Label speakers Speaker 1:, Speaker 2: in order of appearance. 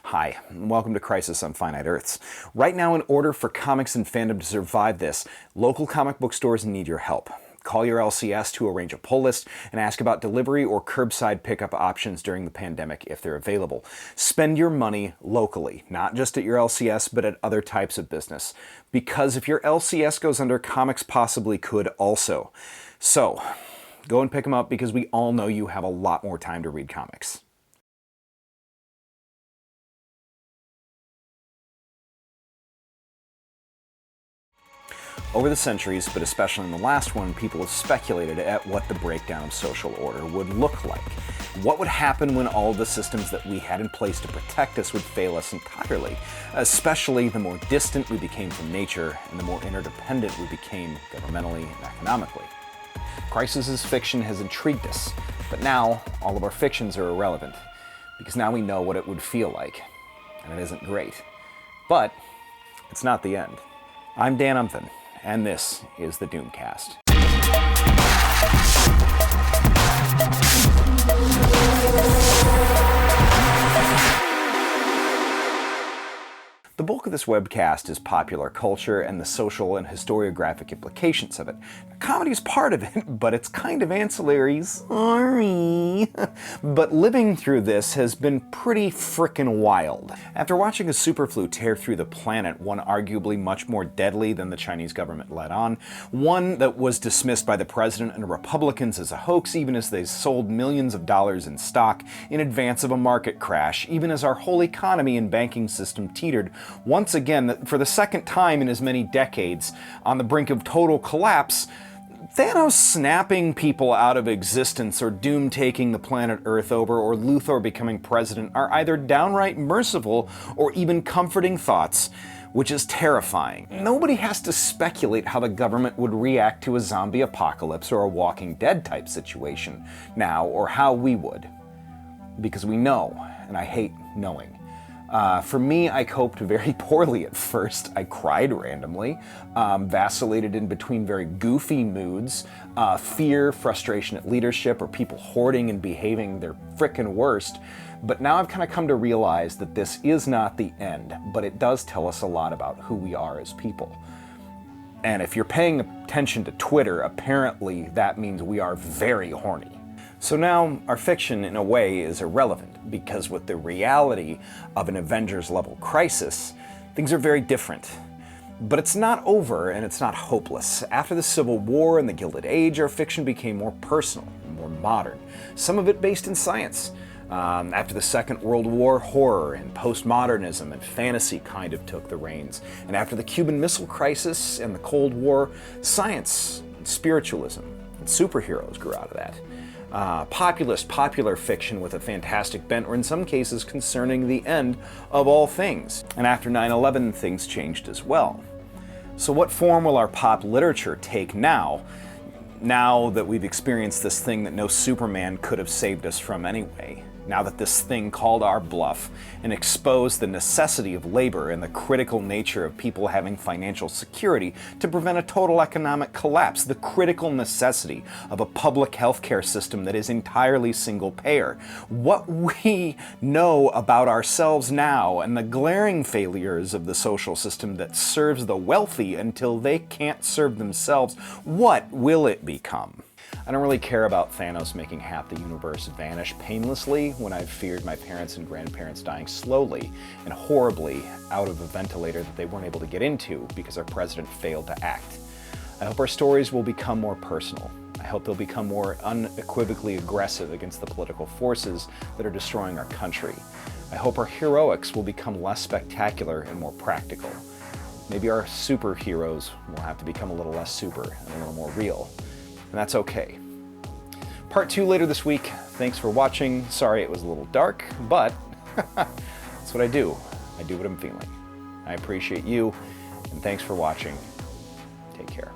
Speaker 1: Hi, and welcome to Crisis on Finite Earths. Right now, in order for comics and fandom to survive this, local comic book stores need your help. Call your LCS to arrange a pull list and ask about delivery or curbside pickup options during the pandemic if they're available. Spend your money locally, not just at your LCS, but at other types of business. Because if your LCS goes under, comics possibly could also. So, go and pick them up because we all know you have a lot more time to read comics. Over the centuries, but especially in the last one, people have speculated at what the breakdown of social order would look like. What would happen when all the systems that we had in place to protect us would fail us entirely, especially the more distant we became from nature and the more interdependent we became governmentally and economically. Crisis' fiction has intrigued us, but now all of our fictions are irrelevant, because now we know what it would feel like, and it isn't great. But it's not the end. I'm Dan Umphin, and this is the Doomcast. The bulk of this webcast is popular culture and the social and historiographic implications of it. Comedy is part of it, but it's kind of ancillary. Sorry. But living through this has been pretty frickin' wild. After watching a superflu tear through the planet, one arguably much more deadly than the Chinese government let on, one that was dismissed by the president and Republicans as a hoax even as they sold millions of dollars in stock in advance of a market crash, even as our whole economy and banking system teetered once again, for the second time in as many decades, on the brink of total collapse, Thanos snapping people out of existence, or Doom taking the planet Earth over, or Luthor becoming president are either downright merciful or even comforting thoughts, which is terrifying. Nobody has to speculate how the government would react to a zombie apocalypse or a Walking Dead type situation now, or how we would. Because we know, and I hate knowing. For me, I coped very poorly at first. I cried randomly, vacillated in between very goofy moods, fear, frustration at leadership, or people hoarding and behaving their frickin' worst. But now I've kind of come to realize that this is not the end, but it does tell us a lot about who we are as people. And if you're paying attention to Twitter, apparently that means we are very horny. So now, our fiction, in a way, is irrelevant, because with the reality of an Avengers-level crisis, things are very different. But it's not over, and it's not hopeless. After the Civil War and the Gilded Age, our fiction became more personal, more modern, some of it based in science. After the Second World War, horror and postmodernism and fantasy kind of took the reins. And after the Cuban Missile Crisis and the Cold War, science and spiritualism and superheroes grew out of that. Populist, popular fiction with a fantastic bent, or in some cases concerning the end of all things. And after 9/11, things changed as well. So what form will our pop literature take now that we've experienced this thing that no Superman could have saved us from anyway? Now that this thing called our bluff and exposed the necessity of labor and the critical nature of people having financial security to prevent a total economic collapse, the critical necessity of a public healthcare system that is entirely single payer. What we know about ourselves now and the glaring failures of the social system that serves the wealthy until they can't serve themselves, what will it become? I don't really care about Thanos making half the universe vanish painlessly when I've feared my parents and grandparents dying slowly and horribly out of a ventilator that they weren't able to get into because our president failed to act. I hope our stories will become more personal. I hope they'll become more unequivocally aggressive against the political forces that are destroying our country. I hope our heroics will become less spectacular and more practical. Maybe our superheroes will have to become a little less super and a little more real. And that's okay. Part 2 later this week. Thanks for watching. Sorry it was a little dark, but that's what I do. I do what I'm feeling. I appreciate you, and thanks for watching. Take care.